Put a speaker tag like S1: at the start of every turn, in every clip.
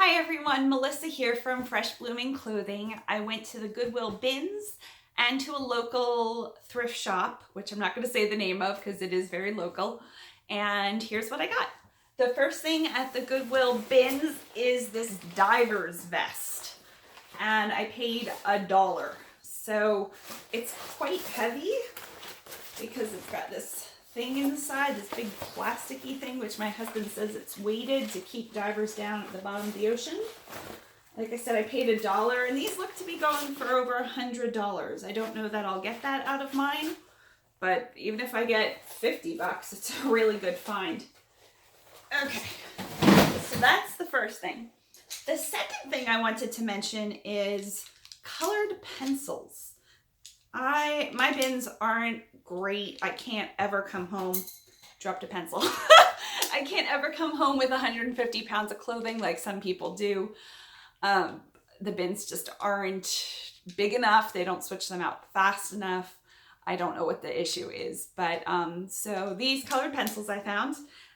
S1: Hi everyone, Melissa here from Fresh Blooming Clothing. I went to the Goodwill bins and to a local thrift shop, which I'm not going to say the name of because it is very local. And here's what I got. The first thing at the Goodwill bins is this diver's vest. And I paid $1. So it's quite heavy because it's got this thing inside, this big plasticky thing, which my husband says it's weighted to keep divers down at the bottom of the ocean. Like I said, I paid $1, and these look to be going for over $100. I don't know that I'll get that out of mine, but even if I get 50 bucks, it's a really good find. Okay, so that's the first thing. The second thing I wanted to mention is colored pencils. My bins aren't great. I can't ever come home, dropped a pencil. I can't ever come home with 150 pounds of clothing like some people do. The bins just aren't big enough. They don't switch them out fast enough. I don't know what the issue is, but so these colored pencils I found,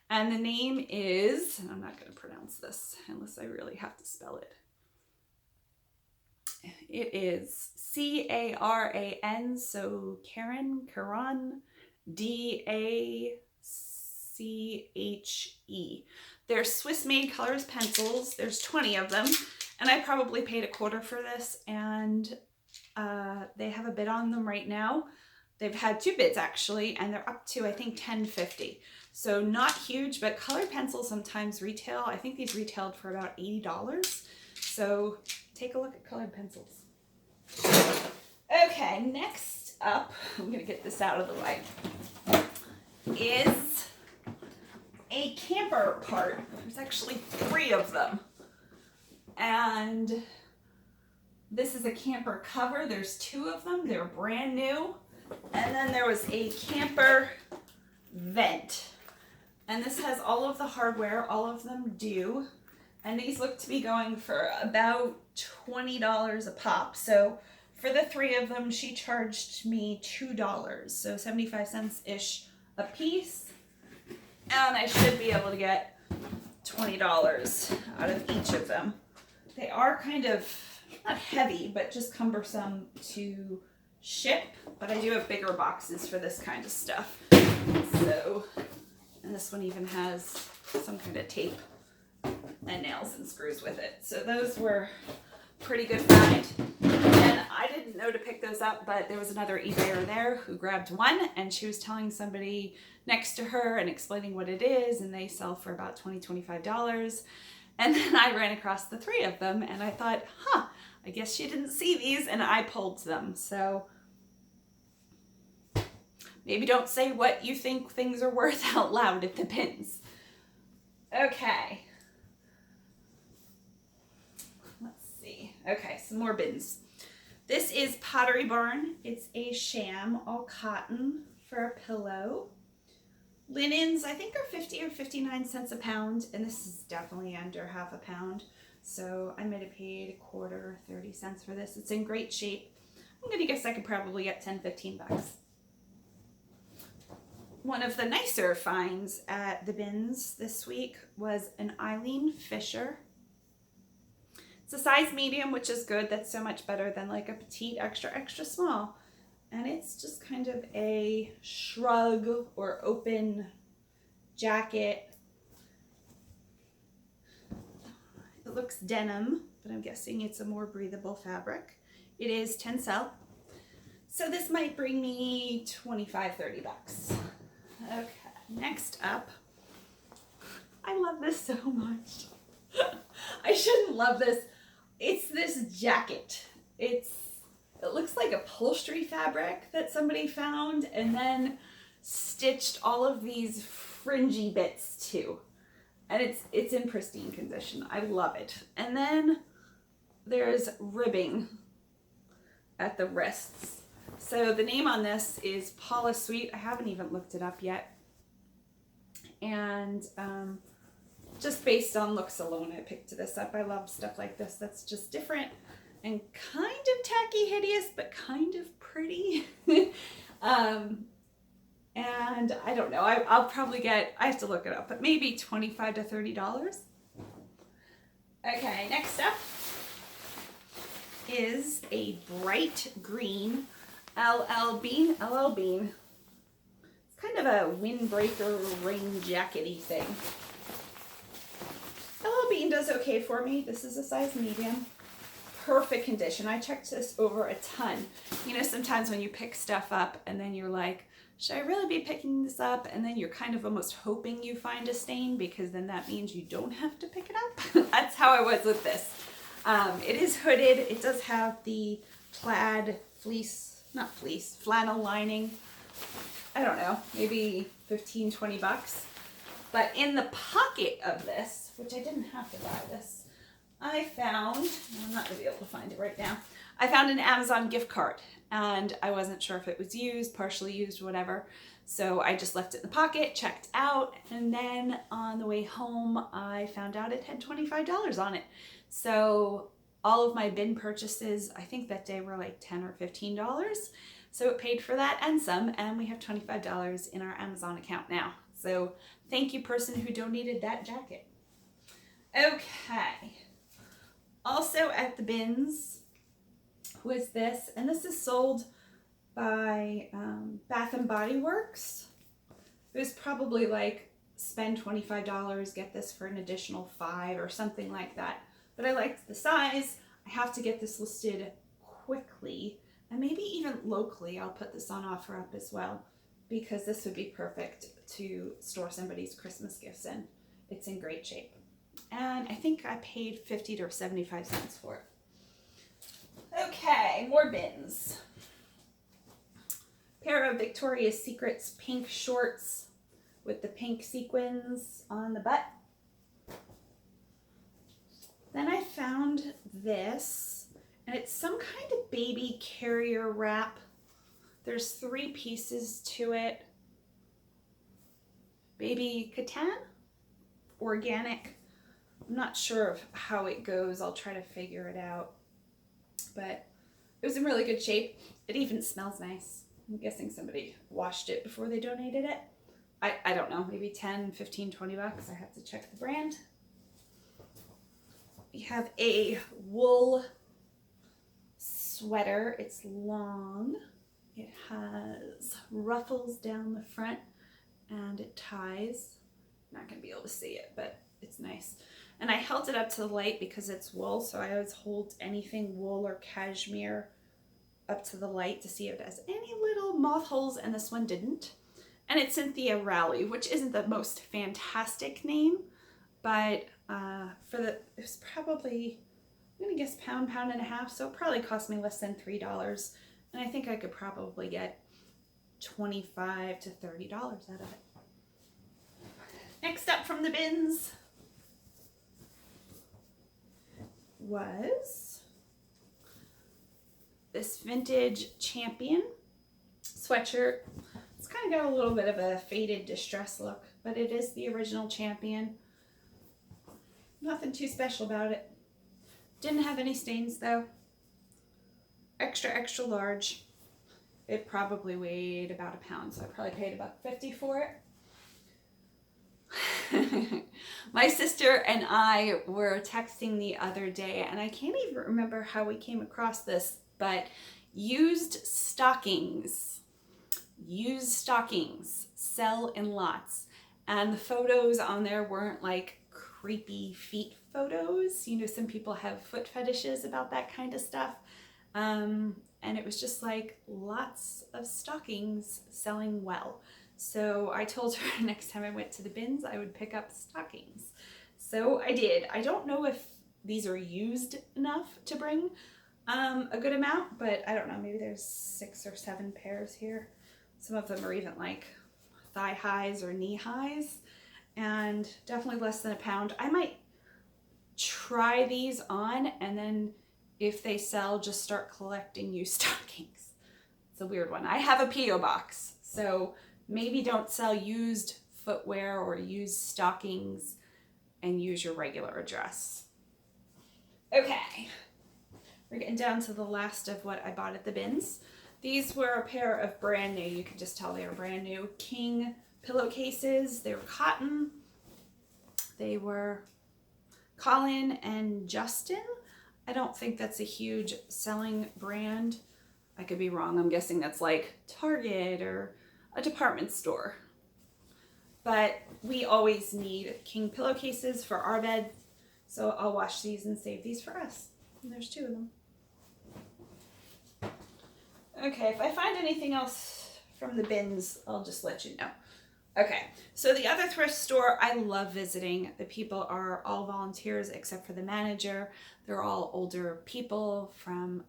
S1: and the name is, and I'm not going to pronounce this unless I really have to spell it. It is C-A-R-A-N, so Caran, D-A-C-H-E. They're Swiss-made colors pencils. There's 20 of them, and I probably paid $1 for this, and they have a bid on them right now. They've had 2 bids actually, and they're up to, I think, $10.50. So not huge, but colored pencils sometimes retail. I think these retailed for about $80. So take a look at colored pencils. Okay, next up, I'm going to get this out of the way, is a camper part. There's actually 3 of them. And this is a camper cover. There's 2 of them. They're brand new. And then there was a camper vent. And this has all of the hardware. All of them do. And these look to be going for about $20 a pop. So for the 3 of them, she charged me $2. So 75 cents-ish a piece. And I should be able to get $20 out of each of them. They are kind of, not heavy, but just cumbersome to ship. But I do have bigger boxes for this kind of stuff. So, and this one even has some kind of tape and nails and screws with it. So those were pretty good find. And I didn't know to pick those up, but there was another eBayer there who grabbed one, and she was telling somebody next to her and explaining what it is, and they sell for about $20–$25. And then I ran across the 3 of them, and I thought, I guess she didn't see these, and I pulled them. So maybe don't say what you think things are worth out loud at the bins. Okay. Okay, some more bins. This is Pottery Barn. It's a sham, all cotton for a pillow. Linens, I think, are 50 or 59 cents a pound, and this is definitely under half a pound. So I might have paid $1/4, 30 cents for this. It's in great shape. I'm gonna guess I could probably get 10–15 bucks. One of the nicer finds at the bins this week was an Eileen Fisher. It's a size medium, which is good. That's so much better than like a petite extra small. And it's just kind of a shrug or open jacket. It looks denim, but I'm guessing it's a more breathable fabric. It is tencel. So this might bring me 25–30 bucks. Okay, next up. I love this so much. I shouldn't love this. It's this jacket. It looks like upholstery fabric that somebody found and then stitched all of these fringy bits to. And it's in pristine condition. I love it. And then there's ribbing at the wrists. So the name on this is Paula Sweet. I haven't even looked it up yet. And just based on looks alone, I picked this up. I love stuff like this that's just different and kind of tacky, hideous, but kind of pretty. And I don't know, I'll probably get, I have to look it up, but maybe $25–30. Okay, next up is a bright green LL Bean. LL Bean. It's kind of a windbreaker rain jackety thing. LL Bean does okay for me. This is a size medium. Perfect condition. I checked this over a ton. You know, sometimes when you pick stuff up and then you're like, should I really be picking this up? And then you're kind of almost hoping you find a stain because then that means you don't have to pick it up. That's how I was with this. It is hooded. It does have the plaid flannel lining. I don't know, maybe 15, 20 bucks. But in the pocket of this, which I didn't have to buy this, I found, I'm not going to be able to find it right now, I found an Amazon gift card and I wasn't sure if it was used, partially used, whatever. So I just left it in the pocket, checked out, and then on the way home, I found out it had $25 on it. So all of my bin purchases, I think that day were like $10 or $15. So it paid for that and some, and we have $25 in our Amazon account now. So thank you, person who donated that jacket. Okay. Also at the bins was this, and this is sold by Bath and Body Works. It was probably like spend $25, get this for an additional $5 or something like that. But I liked the size. I have to get this listed quickly, and maybe even locally I'll put this on offer up as well, because this would be perfect to store somebody's Christmas gifts in. It's in great shape. And I think I paid 50 or 75 cents for it. Okay, more bins. Pair of Victoria's Secret's pink shorts with the pink sequins on the butt. Then I found this, and it's some kind of baby carrier wrap. There's 3 pieces to it. Baby katan, organic. I'm not sure of how it goes. I'll try to figure it out. But it was in really good shape. It even smells nice. I'm guessing somebody washed it before they donated it. I don't know, maybe 10, 15, 20 bucks. I have to check the brand. We have a wool sweater. It's long. It has ruffles down the front and it ties. I'm not going to be able to see it, but it's nice. And I held it up to the light because it's wool, so I always hold anything wool or cashmere up to the light to see if it has any little moth holes, and this one didn't. And it's Cynthia Rowley, which isn't the most fantastic name, but it was probably, I'm gonna guess pound and a half, so it probably cost me less than $3. And I think I could probably get $25 to $30 out of it. Next up from the bins was this vintage Champion sweatshirt. It's kind of got a little bit of a faded distress look, but it is the original Champion. Nothing too special about it. Didn't have any stains though. Extra large. It probably weighed about a pound, so I probably paid $1.50 for it. My sister and I were texting the other day, and I can't even remember how we came across this, but used stockings sell in lots, and the photos on there weren't like creepy feet photos. You know, some people have foot fetishes about that kind of stuff, and it was just like lots of stockings selling well. So I told her next time I went to the bins, I would pick up stockings. So I did. I don't know if these are used enough to bring a good amount, but I don't know, maybe there's 6 or 7 pairs here. Some of them are even like thigh highs or knee highs, and definitely less than a pound. I might try these on, and then if they sell, just start collecting used stockings. It's a weird one. I have a P.O. box, so maybe don't sell used footwear or used stockings and use your regular address. Okay, we're getting down to the last of what I bought at the bins. These were a pair of brand new, you could just tell they were brand new, King pillowcases. They were cotton. They were Colin and Justin. I don't think that's a huge selling brand. I could be wrong. I'm guessing that's like Target or a department store. But we always need king pillowcases for our bed. So I'll wash these and save these for us. And there's 2 of them. Okay, if I find anything else from the bins, I'll just let you know. Okay, so the other thrift store I love visiting. The people are all volunteers except for the manager. They're all older people from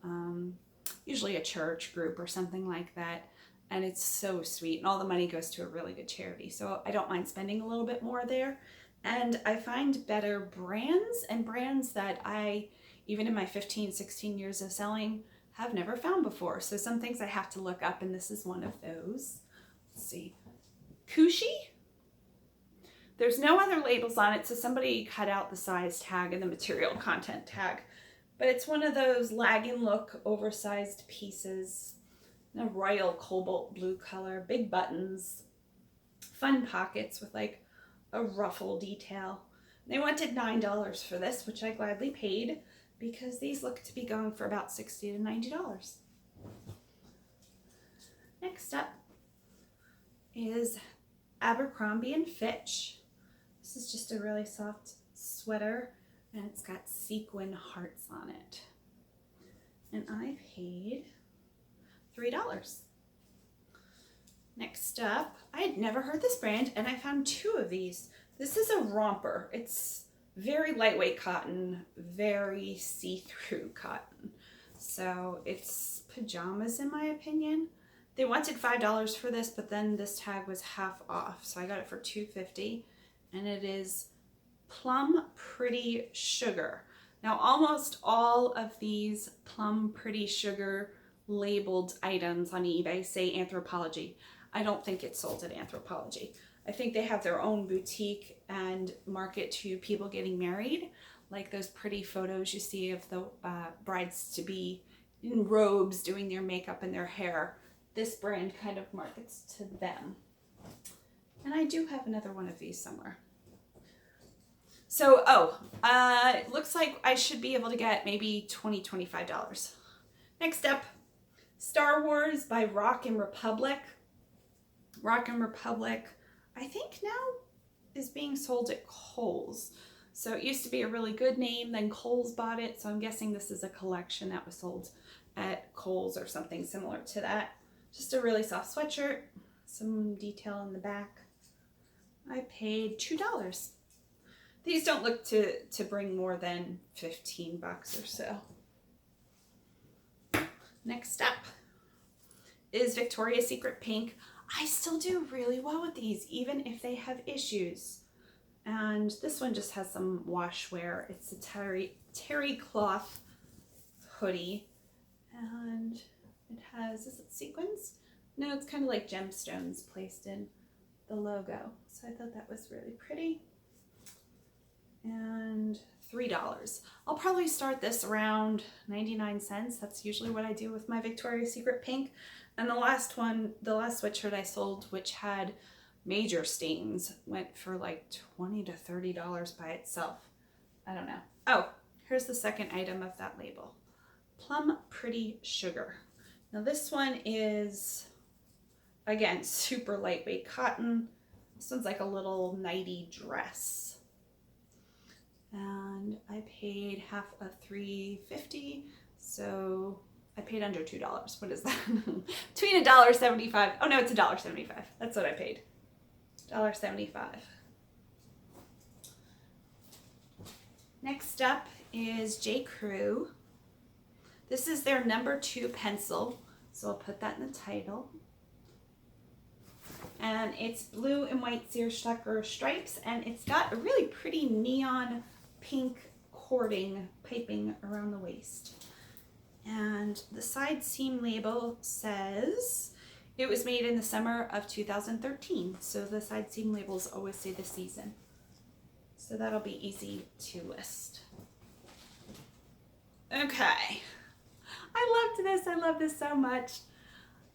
S1: usually a church group or something like that. And it's so sweet, and all the money goes to a really good charity. So I don't mind spending a little bit more there. And I find better brands, and brands that I, even in my 15, 16 years of selling, have never found before. So some things I have to look up, and this is one of those. Let's see. Kushi? There's no other labels on it, so somebody cut out the size tag and the material content tag. But it's one of those lagging look, oversized pieces. A royal cobalt blue color, big buttons, fun pockets with like a ruffle detail. They wanted $9 for this, which I gladly paid because these look to be going for about $60 to $90. Next up is Abercrombie and Fitch. This is just a really soft sweater, and it's got sequin hearts on it. And I paid $3. Next up, I had never heard this brand, and I found 2 of these. This is a romper. It's very lightweight cotton, very see-through cotton. So it's pajamas in my opinion. They wanted $5 for this, but then this tag was half off. So I got it for $2.50, and it is Plum Pretty Sugar. Now almost all of these Plum Pretty Sugar labeled items on eBay say Anthropologie. I don't think it's sold at Anthropologie. I think they have their own boutique and market to people getting married, like those pretty photos you see of the brides-to-be in robes doing their makeup and their hair. This brand kind of markets to them. And I do have another one of these somewhere. So, it looks like I should be able to get maybe $20, $25. Next up, Star Wars by Rock and Republic. Rock and Republic, I think now is being sold at Kohl's. So it used to be a really good name, then Kohl's bought it. So I'm guessing this is a collection that was sold at Kohl's or something similar to that. Just a really soft sweatshirt, some detail in the back. I paid $2. These don't look to bring more than 15 bucks or so. Next up is Victoria's Secret Pink. I still do really well with these, even if they have issues. And this one just has some wash wear. It's a terry cloth hoodie. And it has, is it sequins? No, it's kind of like gemstones placed in the logo. So I thought that was really pretty. And $3. I'll probably start this around 99 cents. That's usually what I do with my Victoria's Secret Pink. And the last sweatshirt I sold, which had major stains, went for like $20 to $30 by itself. I don't know. Oh, here's the second item of that label. Plum Pretty Sugar. Now this one is, again, super lightweight cotton. This one's like a little nighty dress. And I paid half of $3.50, so I paid under $2. What is that? Between $1.75. Oh no, it's $1.75. That's what I paid. $1.75. Next up is J. Crew. This is their number 2 pencil, so I'll put that in the title. And it's blue and white seersucker stripes, and it's got a really pretty neon pink cording piping around the waist. And the side seam label says it was made in the summer of 2013. So the side seam labels always say the season. So that'll be easy to list. Okay. I loved this. I love this so much.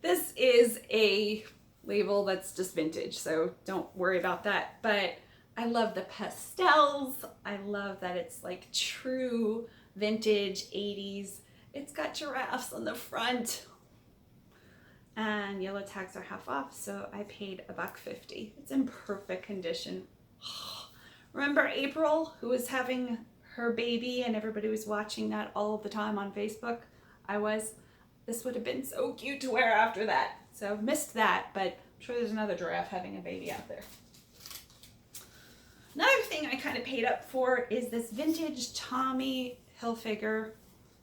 S1: This is a label that's just vintage, so don't worry about that. But I love the pastels. I love that it's like true vintage 80s. It's got giraffes on the front. And yellow tags are half off, so I paid $1.50. It's in perfect condition. Remember April, who was having her baby and everybody was watching that all the time on Facebook? I was. This would have been so cute to wear after that. So missed that, but I'm sure there's another giraffe having a baby out there. Another thing I kind of paid up for is this vintage Tommy Hilfiger.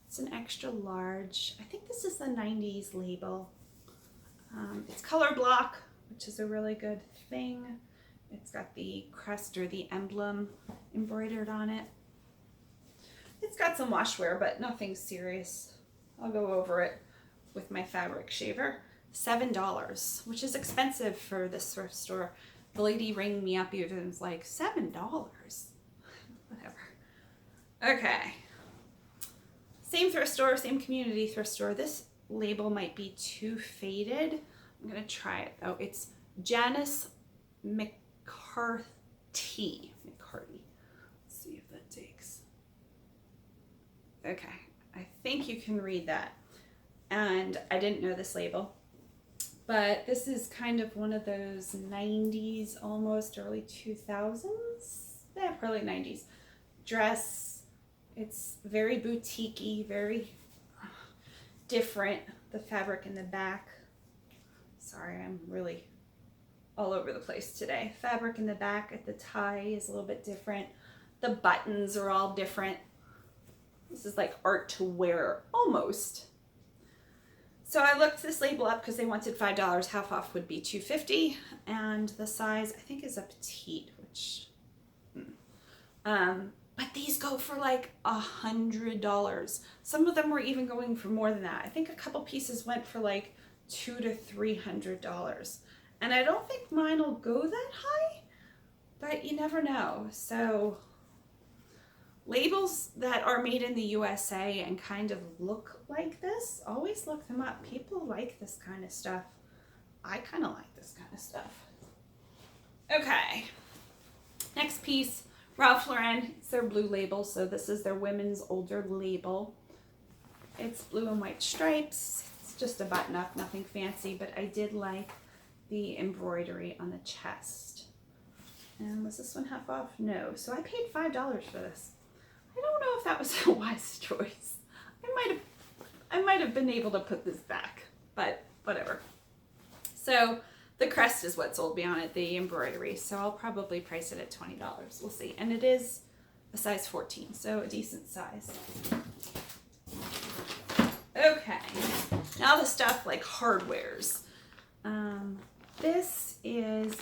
S1: It's an extra large. I think this is the 90s label. It's color block, which is a really good thing. It's got the crest or the emblem embroidered on it. It's got some washwear, but nothing serious. I'll go over it with my fabric shaver. $7, which is expensive for this thrift store. The lady ringing me up even was like, $7? Whatever. Okay. Same thrift store, same community thrift store. This label might be too faded. I'm gonna try it though. It's Janice McCarthy. Let's see if that takes. Okay, I think you can read that. And I didn't know this label, but this is kind of one of those 90s, almost early 2000s. Yeah, early 90s dress. It's very boutique-y, very different. The fabric in the back. Sorry, I'm really all over the place today. Fabric in the back at the tie is a little bit different. The buttons are all different. This is like art to wear, almost. So I looked this label up because they wanted $5. Half off would be $2.50, and the size I think is a petite, which, but these go for like $100. Some of them were even going for more than that. I think a couple pieces went for like $200 to $300, and I don't think mine will go that high, but you never know. So labels that are made in the USA and kind of look like this, always look them up. People like this kind of stuff. I kind of like this kind of stuff. Okay, next piece, Ralph Lauren. It's their blue label, so this is their women's older label. It's blue and white stripes. It's just a button up, nothing fancy, but I did like the embroidery on the chest. And was this one half off? No, so I paid $5 for this. I don't know if that was a wise choice. I might have been able to put this back, but whatever. So the crest is what sold me on it, the embroidery. So I'll probably price it at $20. We'll see. And it is a size 14, so a decent size. Okay, now the stuff like hardwares. This is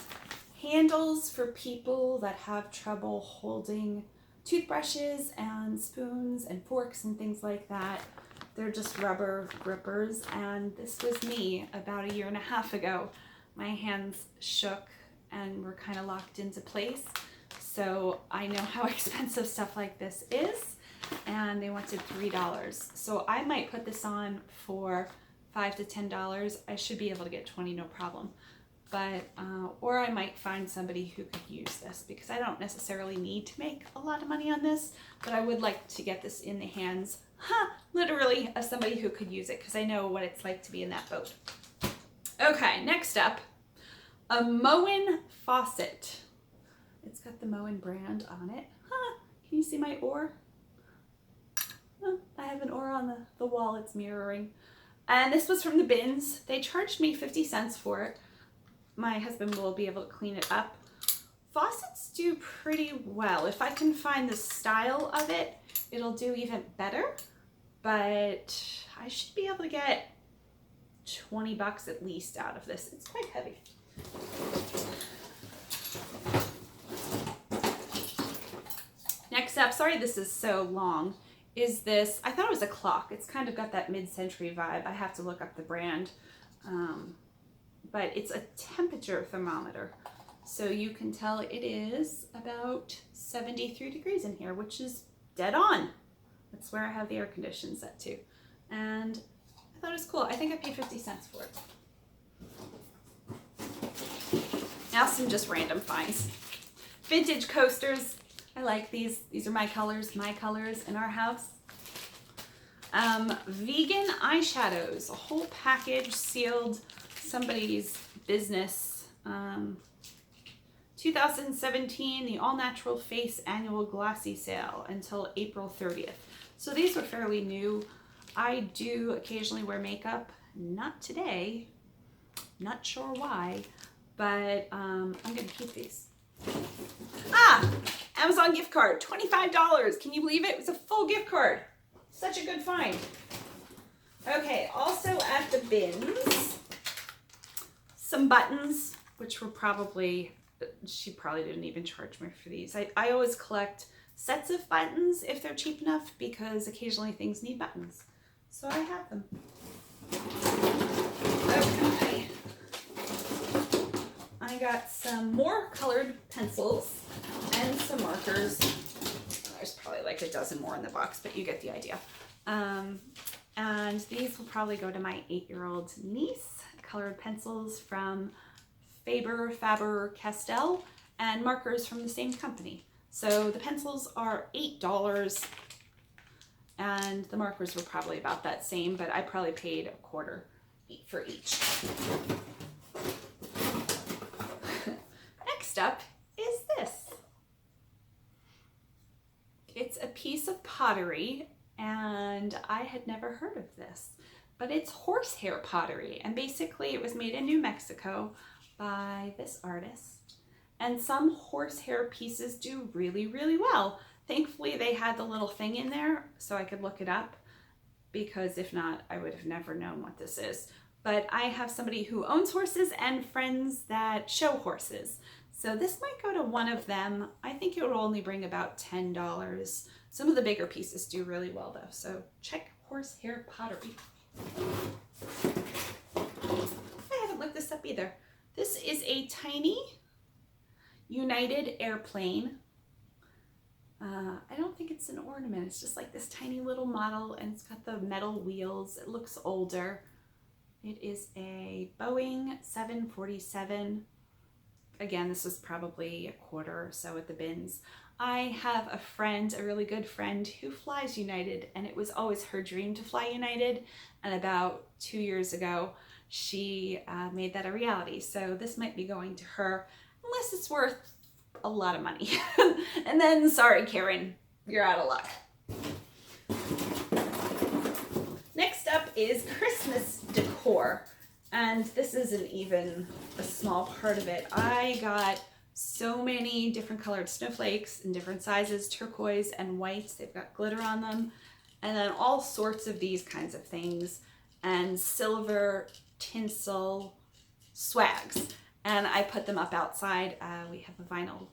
S1: handles for people that have trouble holding toothbrushes and spoons and forks and things like that. They're just rubber grippers, and this was me about 1.5 years ago. My hands shook and were kind of locked into place. So I know how expensive stuff like this is, and they wanted $3. So I might put this on for $5 to $10. I should be able to get 20, no problem. But, or I might find somebody who could use this, because I don't necessarily need to make a lot of money on this, but I would like to get this in the hands, literally, of somebody who could use it, because I know what it's like to be in that boat. Okay, next up, a Moen faucet. It's got the Moen brand on it. Can you see my oar? I have an oar on the wall it's mirroring. And this was from the bins. They charged me 50 cents for it. My husband will be able to clean it up. Faucets do pretty well. If I can find the style of it, it'll do even better. But I should be able to get 20 bucks at least out of this. It's quite heavy. Next up, sorry this is so long, is this, I thought it was a clock. It's kind of got that mid-century vibe. I have to look up the brand. But it's a temperature thermometer. So you can tell it is about 73 degrees in here, which is dead on. That's where I have the air condition set to. And I thought it was cool. I think I paid 50 cents for it. Now some just random finds. Vintage coasters. I like these. These are my colors in our house. Vegan eyeshadows, a whole package sealed, somebody's business. 2017, the All Natural Face Annual Glassy Sale until April 30th. So these were fairly new. I do occasionally wear makeup, not today, not sure why, but I'm gonna keep these. Amazon gift card, $25. Can you believe it? It was a full gift card. Such a good find. Okay, also at the bins, some buttons, which were probably, she probably didn't even charge me for these. I always collect sets of buttons if they're cheap enough, because occasionally things need buttons. So I have them. Okay. I got some more colored pencils and some markers. There's probably like a dozen more in the box, but you get the idea. And these will probably go to my 8-year-old niece. Colored pencils from Faber-Castell and markers from the same company. So the pencils are $8 and the markers were probably about that same, but I probably paid $1.25 for each. Next up is this. It's a piece of pottery, and I had never heard of this, but it's horsehair pottery, and basically it was made in New Mexico by this artist, and some horsehair pieces do really, really well. Thankfully they had the little thing in there so I could look it up, because if not, I would have never known what this is. But I have somebody who owns horses and friends that show horses. So this might go to one of them. I think it would only bring about $10. Some of the bigger pieces do really well though. So check horsehair pottery. I haven't looked this up either. This is a tiny United airplane. I don't think it's an ornament. It's just like this tiny little model, and it's got the metal wheels. It looks older. It is a Boeing 747. Again, this was probably $1.25 or so at the bins. I have a friend, a really good friend, who flies United, and it was always her dream to fly United. And about 2 years ago, she made that a reality. So this might be going to her, unless it's worth a lot of money. And then, sorry, Karen, you're out of luck. Next up is Christmas decor. And this isn't even a small part of it. I got so many different colored snowflakes in different sizes, turquoise and white. They've got glitter on them. And then all sorts of these kinds of things. And silver, tinsel, swags. And I put them up outside. We have a vinyl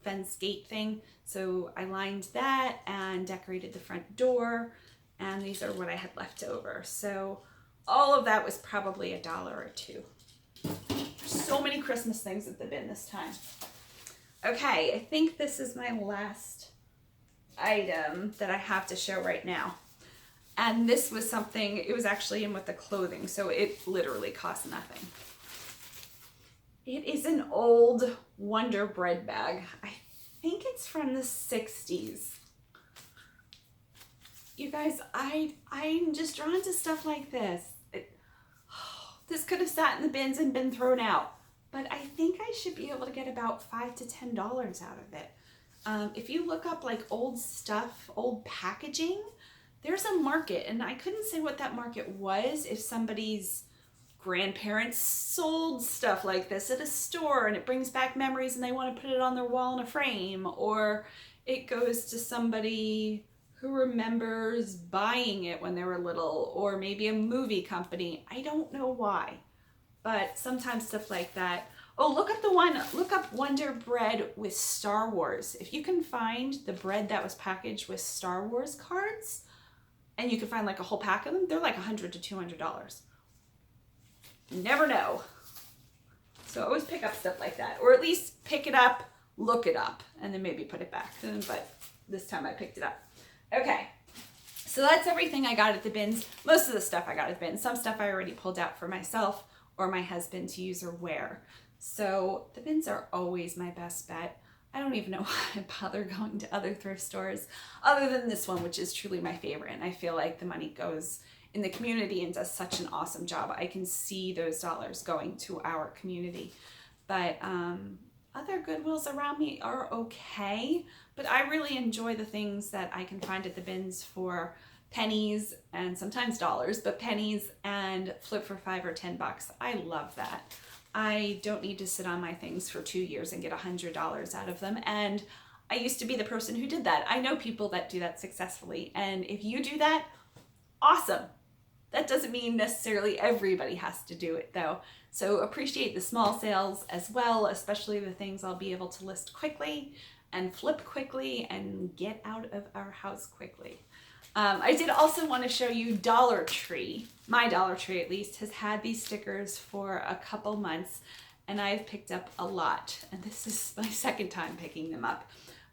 S1: fence gate thing. So I lined that and decorated the front door. And these are what I had left over. So all of that was probably $1 or $2. So many Christmas things at the bin this time. Okay, I think this is my last item that I have to show right now. And this was something, it was actually in with the clothing, so it literally cost nothing. It is an old Wonder Bread bag. I think it's from the 60s. You guys, I'm just drawn to stuff like this. This could have sat in the bins and been thrown out, but I think I should be able to get about $5 to $10 out of it. If you look up like old stuff, old packaging, there's a market, and I couldn't say what that market was. If somebody's grandparents sold stuff like this at a store and it brings back memories and they want to put it on their wall in a frame, or it goes to somebody who remembers buying it when they were little, or maybe a movie company. I don't know why, but sometimes stuff like that. Oh, look up Wonder Bread with Star Wars. If you can find the bread that was packaged with Star Wars cards, and you can find like a whole pack of them, they're like $100 to $200. You never know. So always pick up stuff like that, or at least pick it up, look it up, and then maybe put it back. But this time I picked it up. Okay, so that's everything I got at the bins. Most of the stuff I got at the bins. Some stuff I already pulled out for myself or my husband to use or wear. So the bins are always my best bet. I don't even know why I bother going to other thrift stores other than this one, which is truly my favorite. And I feel like the money goes in the community and does such an awesome job. I can see those dollars going to our community. But other Goodwills around me are okay, but I really enjoy the things that I can find at the bins for pennies and sometimes dollars, but pennies, and flip for $5 or $10. I love that. I don't need to sit on my things for 2 years and get $100 out of them. And I used to be the person who did that. I know people that do that successfully. And if you do that, awesome. That doesn't mean necessarily everybody has to do it though. So appreciate the small sales as well, especially the things I'll be able to list quickly and flip quickly and get out of our house quickly. I did also want to show you Dollar Tree. My Dollar Tree, at least, has had these stickers for a couple months, and I've picked up a lot. And this is my second time picking them up.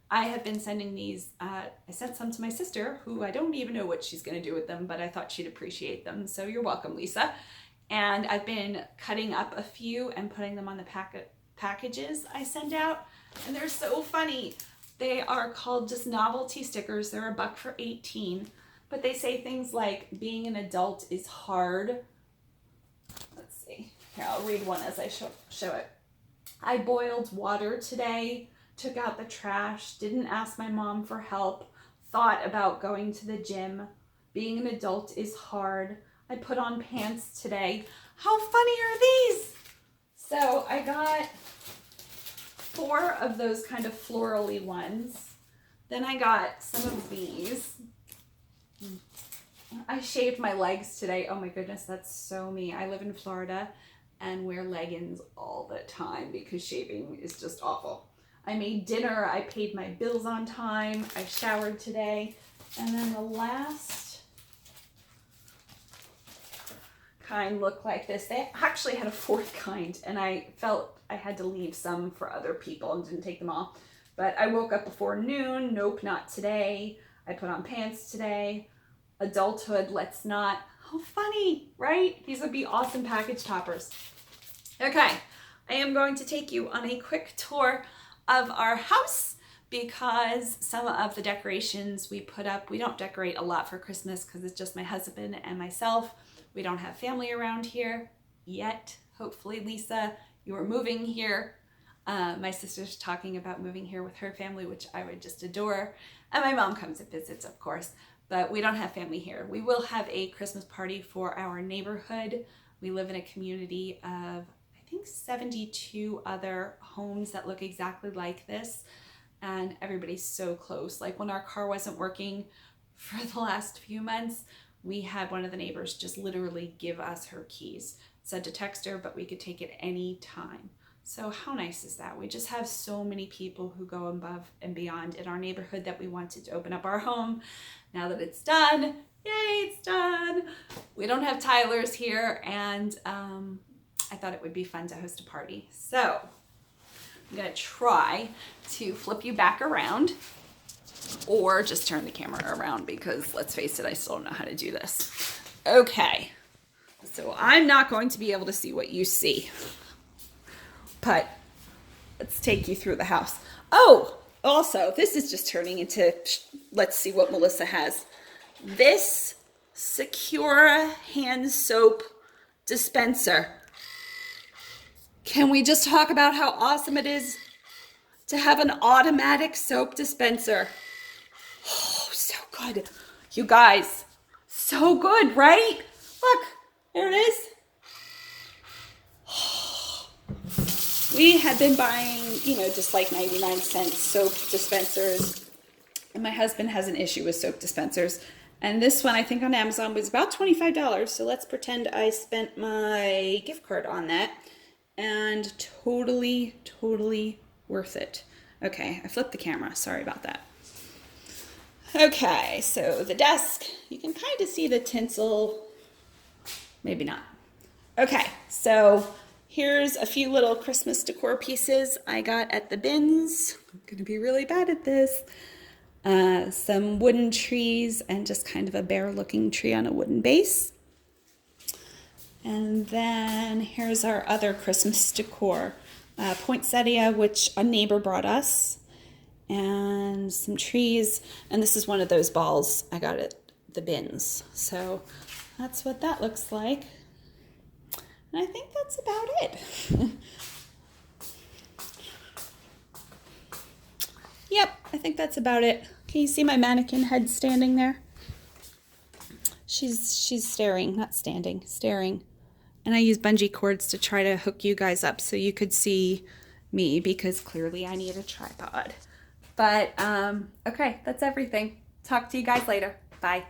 S1: I have been sending these, I sent some to my sister, who I don't even know what she's going to do with them, but I thought she'd appreciate them. So you're welcome, Lisa. And I've been cutting up a few and putting them on the packages I send out. And they're so funny. They are called just novelty stickers. They're $1 for 18, but they say things like being an adult is hard. Let's see. Here, I'll read one as I show it. I boiled water today, took out the trash, didn't ask my mom for help, thought about going to the gym. Being an adult is hard. I put on pants today. How funny are these? So I got 4 of those kind of florally ones. Then I got some of these. I shaved my legs today. Oh my goodness, that's so me. I live in Florida and wear leggings all the time because shaving is just awful. I made dinner. I paid my bills on time. I showered today. And then the last kind looked like this. They actually had a 4th kind, and I felt I had to leave some for other people and didn't take them all. But I woke up before noon. Nope, not today. I put on pants today. Adulthood, let's not. How funny, right? These would be awesome package toppers. Okay, I am going to take you on a quick tour of our house because some of the decorations we put up, we don't decorate a lot for Christmas because it's just my husband and myself. We don't have family around here yet. Hopefully, Lisa, you are moving here. My sister's talking about moving here with her family, which I would just adore. And my mom comes and visits, of course, but we don't have family here. We will have a Christmas party for our neighborhood. We live in a community of, I think, 72 other homes that look exactly like this. And everybody's so close. Like when our car wasn't working for the last few months, we had one of the neighbors just literally give us her keys. Said to text her, but we could take it any time. So how nice is that? We just have so many people who go above and beyond in our neighborhood that we wanted to open up our home. Now that it's done, yay, it's done. We don't have Tyler's here, and I thought it would be fun to host a party. So I'm gonna try to flip you back around or just turn the camera around because let's face it, I still don't know how to do this. Okay, so I'm not going to be able to see what you see, but let's take you through the house. Oh, also, this is just turning into, let's see what Mellissa has. This secure hand soap dispenser. Can we just talk about how awesome it is to have an automatic soap dispenser? Oh, so good. You guys, so good, right? Look, there it is. We had been buying, just like 99-cent soap dispensers. And my husband has an issue with soap dispensers. And this one, I think on Amazon, was about $25. So let's pretend I spent my gift card on that. And totally, totally worth it. Okay, I flipped the camera. Sorry about that. Okay, so the desk, you can kind of see the tinsel. Maybe not. Okay, so here's a few little Christmas decor pieces I got at the bins. I'm going to be really bad at this. Some wooden trees and just kind of a bare looking tree on a wooden base. And then here's our other Christmas decor. Poinsettia, which a neighbor brought us. and some trees. And this is one of those balls I got at the bins. So that's what that looks like. And I think that's about it. Yep, I think that's about it. Can you see my mannequin head standing there? She's staring, not standing, staring. And I use bungee cords to try to hook you guys up so you could see me, because clearly I need a tripod. But okay, that's everything. Talk to you guys later. Bye.